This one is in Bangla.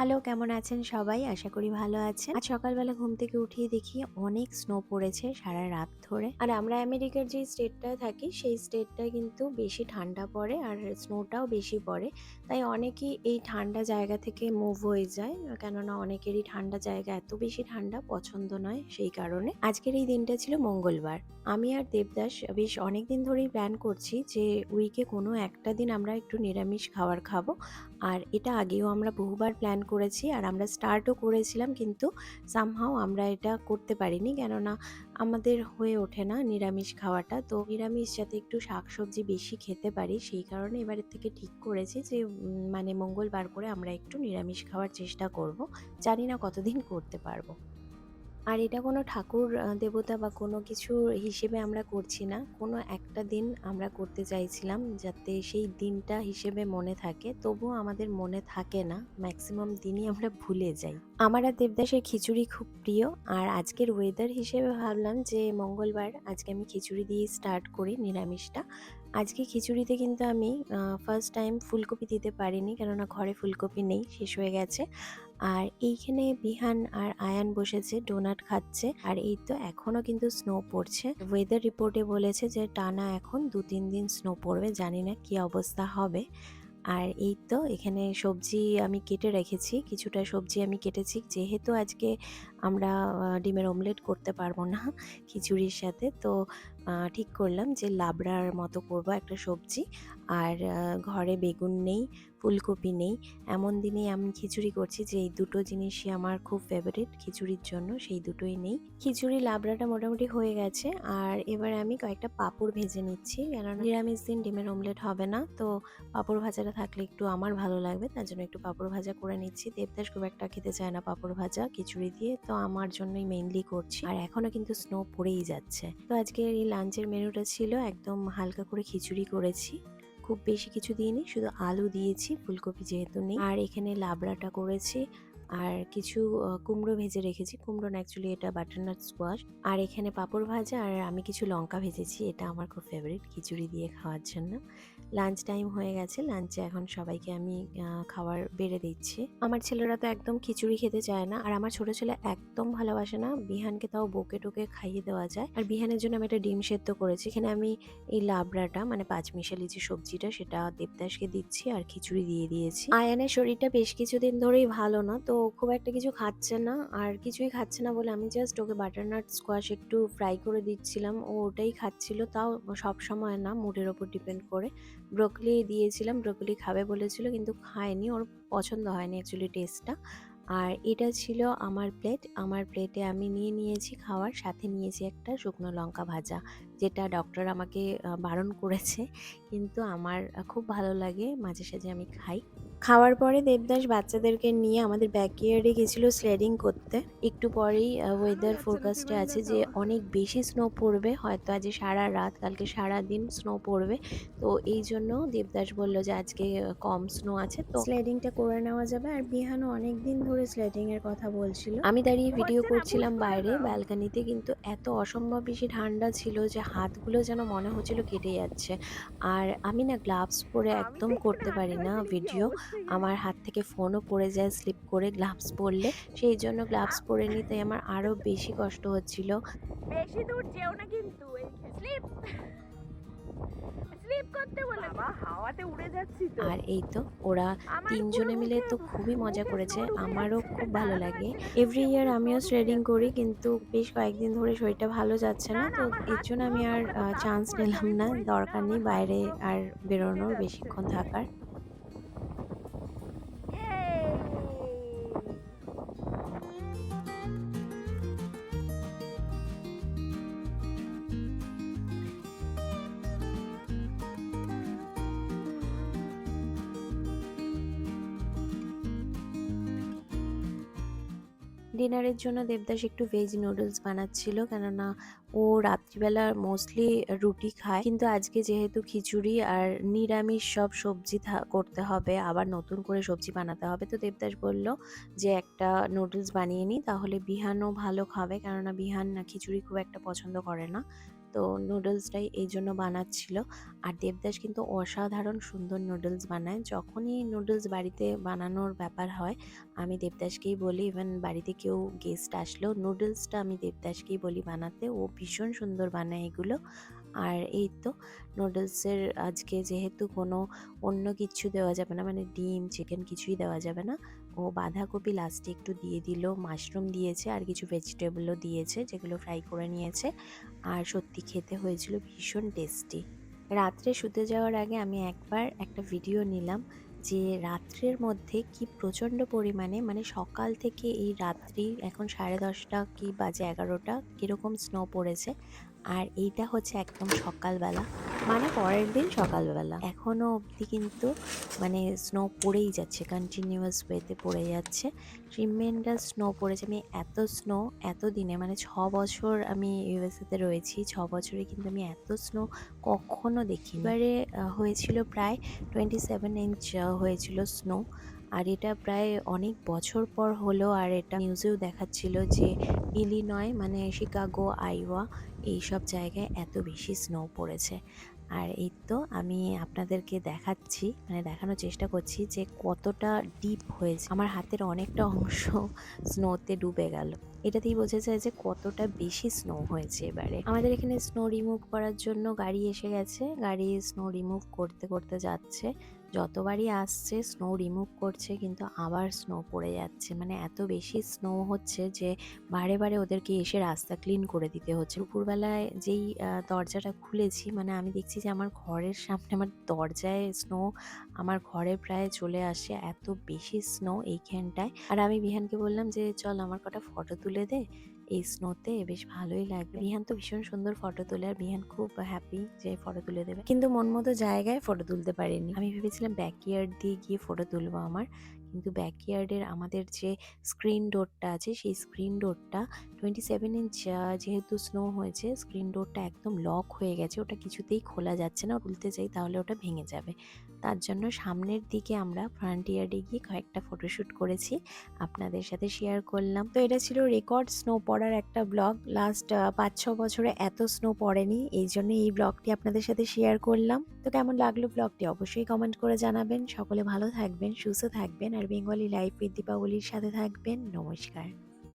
হ্যালো, কেমন আছেন সবাই? আশা করি ভালো আছেন। আজ সকালবেলা ঘুম থেকে উঠিয়ে দেখি অনেক স্নো পড়েছে সারা রাত ধরে। আর আমরা আমেরিকার যে স্টেটটায় থাকি সেই স্টেটটায় কিন্তু বেশি ঠান্ডা পড়ে আর স্নোটাও বেশি পড়ে। তাই অনেকেই এই ঠান্ডা জায়গা থেকে মুভ হয়ে যায়। কেননা অনেকেরই ঠান্ডা জায়গা এত বেশি ঠান্ডা পছন্দ নয় সেই কারণে। আজকের এই দিনটা ছিল মঙ্গলবার। আমি আর দেবদাস বেশ অনেকদিন ধরেই প্ল্যান করছি যে উইকে কোনো একটা দিন আমরা একটু নিরামিষ খাবার খাবো। আর এটা আগেও আমরা বহুবার প্ল্যান করেছি আর আমরা স্টার্টও করেছিলাম, কিন্তু সামহাও আমরা এটা করতে পারিনি, কেননা আমাদের হয়ে ওঠে না নিরামিষ খাওয়াটা। তো নিরামিষ যাতে একটু শাকসবজি বেশি খেতে পারি সেই কারণে এবারের থেকে ঠিক করেছি যে মানে মঙ্গলবার করে আমরা একটু নিরামিষ খাওয়ার চেষ্টা করব। জানি না কতদিন করতে পারবো। আর এটা কোনো ঠাকুর দেবতা বা কোনো কিছুর হিসেবে আমরা করছি না। কোনো একটা দিন আমরা করতে চাইছিলাম যাতে সেই দিনটা হিসেবে মনে থাকে। তবুও আমাদের মনে থাকে না। ম্যাক্সিমাম দিনই আমরা ভুলে যাই। আমার আর দেবদাসের খিচুড়ি খুব প্রিয়। আর আজকের ওয়েদার হিসেবে ভাবলাম যে মঙ্গলবার আজকে আমি খিচুড়ি দিয়ে স্টার্ট করি নিরামিষটা। আজকে খিচুড়িতে কিন্তু আমি ফার্স্ট টাইম ফুলকপি দিতে পারিনি, কেননা ঘরে ফুলকপি নেই, শেষ হয়ে গেছে। আর এইখানে বিহান আর আয়ান বসেছে ডোনাট খাচ্ছে। আর এই তো এখনো কিন্তু স্নো পড়ছে। ওয়েদার রিপোর্টে বলেছে যে টানা এখন ২-৩ দিন স্নো পড়বে, জানি না কি অবস্থা হবে। আর এই তো এখানে সবজি আমি কেটে রেখেছি, কিছুটা সবজি আমি কেটেছি যেহেতু আজকে আমরা ডিমের অমলেট করতে পারবো না খিচুড়ির সাথে। তো ঠিক করলাম যে লাবড়ার মতো করব একটা সবজি। আর ঘরে বেগুন নেই, ফুলকপি নেই, এমন দিনেই আমি খিচুড়ি করছি যে এই দুটো জিনিসই আমার খুব ফেভারিট খিচুড়ির জন্য, সেই দুটোই নেই। খিচুড়ি লাবড়াটা মোটামুটি হয়ে গেছে। আর এবার আমি কয়েকটা পাঁপড় ভেজে নিচ্ছি, কেননা নিরামিষ দিন ডিমের অমলেট হবে না। তো পাঁপড় ভাজাটা থাকলে একটু আমার ভালো লাগবে, তার জন্য একটু পাঁপড় ভাজা করে নিচ্ছি। দেবদাস খুব একটা খেতে চায় না পাঁপড় ভাজা খিচুড়ি দিয়ে, তো আমার জন্যই মেইনলি করছি। আর এখনো কিন্তু স্নো পড়েই যাচ্ছে। তো আজকে এই লাঞ্চের মেনুটা ছিল একদম হালকা করে খিচুড়ি করেছি, খুব বেশি কিছু দিইনি, শুধু আলু দিয়েছি, ফুলকপি যেহেতু নেই। আর এখানে লাবড়াটা করেছি আর কিছু কুমড়ো ভেজে রেখেছি, কুমড়ো না অ্যাকচুয়ালি এটা বাটারনাট স্কোয়াশ। আর এখানে পাঁপড় ভাজা আর আমি কিছু লঙ্কা ভেজেছি, এটা আমার খুব ফেভারিট খিচুড়ি দিয়ে খাওয়ার জন্য। লাঞ্চ টাইম হয়ে গেছে, লাঞ্চে এখন সবাইকে আমি খাবার বেড়ে দিচ্ছি। আমার ছেলেরা তো একদম খিচুড়ি খেতে চায় না, আর আমার ছোট ছেলে একদম ভালোবাসে না। বিহানকে তাও বকে টোকে খাইয়ে দেওয়া যায়। আর বিহানের জন্য আমি একটা ডিম সেদ্ধ করেছি। এখানে আমি এই লাবড়াটা মানে পাঁচমিশালি যে সবজিটা সেটা দেবদাসকে দিচ্ছি আর খিচুড়ি দিয়ে দিয়েছি। আয়ানের শরীরটা বেশ কিছুদিন ধরেই ভালো না, তো খুব একটা কিছু খাচ্ছে না। আর কিছুই খাচ্ছে না বলে আমি জাস্ট ওকে বাটারনাট স্কোয়াশ একটু ফ্রাই করে দিচ্ছিলাম, ও ওটাই খাচ্ছিল। তাও সব সময় না, মুডের ওপর ডিপেন্ড করে। ব্রোকলি দিয়েছিলাম, ব্রোকলি খাবে বলেছিল কিন্তু খায়নি, ওর পছন্দ হয়নি অ্যাকচুয়ালি টেস্টটা। আর এটা ছিল আমার প্লেট। আমার প্লেটে আমি নিয়ে নিয়েছি খাওয়ার, সাথে নিয়েছি একটা শুকনো লঙ্কা ভাজা, যেটা ডক্টর আমাকে বারণ করেছে, কিন্তু আমার খুব ভালো লাগে, মাঝে সাঝে আমি খাই। খাওয়ার পরে দেবদাস বাচ্চাদেরকে নিয়ে আমাদের ব্যাকইয়ার্ডে গেছিল স্লেডিং করতে। একটু পরেই ওয়েদার ফোরকাস্টে আছে যে অনেক বেশি স্নো পড়বে, হয়তো আজ সারা রাত কালকে সারা দিন স্নো পড়বে। তো এই জন্য দেবদাস বলল যে আজকে কম স্নো আছে, তো স্লেডিংটা করে নেওয়া যাবে। আর বিহানও অনেক দিন ধরে স্লেডিং এর কথা বলছিল। আমি দাঁড়িয়ে ভিডিও করছিলাম বাইরে ব্যালকনিতে, কিন্তু এত অসম্ভব বেশি ঠান্ডা ছিল যে হাতগুলো যেন মনে হচ্ছিল কেটে যাচ্ছে। আর আমি না গ্লাভস পরে একদম করতে পারি না ভিডিও, আমার হাত থেকে ফোনও পড়ে যায় স্লিপ করে গ্লাভস পরলে, সেই জন্য গ্লাভস পরে নিই, তাই আমার আরো বেশি কষ্ট হচ্ছিল। বেশি দূর যেও না কিন্তু স্লিপ স্লিপ করতে বলে বাবা, হাওয়াতে উড়ে যাচ্ছি তো। আর এই তো ওরা আমার পুরো তিনজনে মিলে তো খুবই মজা মুখে করেছে, স্নো ঢুকে আমারও যাচ্ছে, খুব ভালো দাঁড়ানো লাগে। যাচ্ছে না, এভরি মুখে ইয়ার পুরো স্নো আমিও ঢুকে স্ট্রেডিং যাচ্ছে। করি, কিন্তু বেশ কয়েকদিন ধরে শরীরটা ভালো যাচ্ছে না না, না, তো আমার এর হাত জন্য পুরো আমি আর ওপরে তো তাপ চান্স পড়েছে, নিলাম আমি না, পড়েছি না, দরকার নেই আমার হাত বাইরে পুরো আর কেটে বেরোনোর যাচ্ছে। বেশিক্ষণ থাকার। ডিনারের জন্য দেবদাস একটু ভেজ নুডলস বানাচ্ছিল, কেননা ও রাত্রিবেলা মোস্টলি রুটি খায়, কিন্তু আজকে যেহেতু খিচুড়ি আর নিরামিষ সব সবজি করতে হবে, আবার নতুন করে সবজি বানাতে হবে, তো দেবদাস বলল যে একটা নুডলস বানিয়ে নিই, তাহলে বিহানও ভালো খাবে, কেননা বিহান খিচুড়ি খুব একটা পছন্দ করে না। তো নুডলসটাই এই জন্য বানাচ্ছিল। আর দেবদাস কিন্তু অসাধারণ সুন্দর নুডলস বানায়। যখনই নুডলস বাড়িতে বানানোর ব্যাপার হয় আমি দেবদাসকেই বলি, ইভেন বাড়িতে কেউ গেস্ট আসলেও নুডলসটা আমি দেবদাসকেই বলি বানাতে। ও ভীষণ সুন্দর বানায় এগুলো। আর এই তো নুডলসের আজকে যেহেতু কোনো অন্য কিছু দেওয়া যাবে না, মানে ডিম চিকেন কিছুই দেওয়া যাবে না, ও বাঁধাকপি লাস্টে একটু দিয়ে দিল, মাশরুম দিয়েছে আর কিছু ভেজিটেবলও দিয়েছে যেগুলো ফ্রাই করে নিয়েছে। আর সত্যি খেতে হয়েছিল ভীষণ টেস্টি। রাত্রে শুতে যাওয়ার আগে আমি একবার একটা ভিডিও নিলাম যে রাত্রের মধ্যে কি প্রচণ্ড পরিমাণে, মানে সকাল থেকে এই রাত্রি এখন 10:30 কি বাজে 11টা, কীরকম স্নো পড়েছে। আর এইটা হচ্ছে একদম সকালবেলা, মানে পরের দিন সকালবেলা। এখনও অবধি কিন্তু মানে স্নো পড়েই যাচ্ছে, কন্টিনিউয়াস ওয়েতে পড়ে যাচ্ছে। ট্রিমেন্ডাস স্নো পড়েছে। আমি এত স্নো এত দিনে, মানে 6 বছর আমি ইউএসএতে রয়েছি, 6 বছরে কিন্তু আমি এত স্নো কখনো দেখিনি। এবারে হয়েছিল প্রায় 27 ইঞ্চ হয়েছিল স্নো। আর এটা প্রায় অনেক বছর পর হলো। আর এটা নিউজেও দেখাচ্ছিল যে ইলিনয় মানে শিকাগো, আইওয়া এইসব জায়গায় এত বেশি স্নো পড়েছে। আর এই তো আমি আপনাদেরকে দেখাচ্ছি, মানে দেখানোর চেষ্টা করছি যে কতটা ডিপ হয়েছে। আমার হাতের অনেকটা অংশ স্নোতে ডুবে গেল। এটাতেই বোঝা যায় যে কতটা বেশি স্নো হয়েছে এবারে। আমাদের এখানে স্নো রিমুভ করার জন্য গাড়ি এসে গেছে। গাড়ি স্নো রিমুভ করতে করতে যাচ্ছে। যতবারই আসছে স্নো রিমুভ করছে কিন্তু আবার স্নো পড়ে যাচ্ছে। মানে এত বেশি স্নো হচ্ছে যে বারে বারে ওদেরকে এসে রাস্তা ক্লিন করে দিতে হচ্ছে। দুপুরবেলায় যেই দরজাটা খুলেছি, মানে আমি দেখছি যে আমার ঘরের সামনে, আমার দরজায় স্নো আমার ঘরে প্রায় চলে আসে, এত বেশি স্নো এইখানটায়। আর আমি বিহানকে বললাম যে চল আমার কটা ফটো তুলে দে, এই স্নোতে বেশ ভালোই লাগবে। বিহান তো ভীষণ সুন্দর ফটো তোলে আর বিহান খুব হ্যাপি যে ফটো তুলে দেবে, কিন্তু মন মতো জায়গায় ফটো তুলতে পারিনি। আমি ভেবেছিলাম ব্যাকইয়ার্ড দিয়ে গিয়ে ফটো তুলবো আমার, কিন্তু ব্যাকইয়ার্ডের আমাদের যে স্ক্রিন ডোরটা আছে সেই স্ক্রিন ডোরটা 27 ইঞ্চ যেহেতু স্নো হয়েছে, স্ক্রিন ডোরটা একদম লক হয়ে গেছে, ওটা কিছুতেই খোলা যাচ্ছে না। খুলতে চাই তাহলে ওটা ভেঙে যাবে। তার জন্য সামনের দিকে আমরা ফ্রন্ট ইয়ার্ডে গিয়ে কয়েকটা ফটোশ্যুট করেছি, আপনাদের সাথে শেয়ার করলাম। তো এটা ছিল রেকর্ড স্নো পড়ার একটা ব্লগ। লাস্ট 5-6 বছরে এত স্নো পড়েনি, এই জন্য এই ব্লগটি আপনাদের সাথে শেয়ার করলাম। তো কেমন লাগলো ব্লগটি অবশ্যই কমেন্ট করে জানাবেন। সকলে ভালো থাকবেন, সুস্থ থাকবেন আর বেঙ্গলি লাইফ উইথ দীপাবলির সাথে থাকবেন। নমস্কার।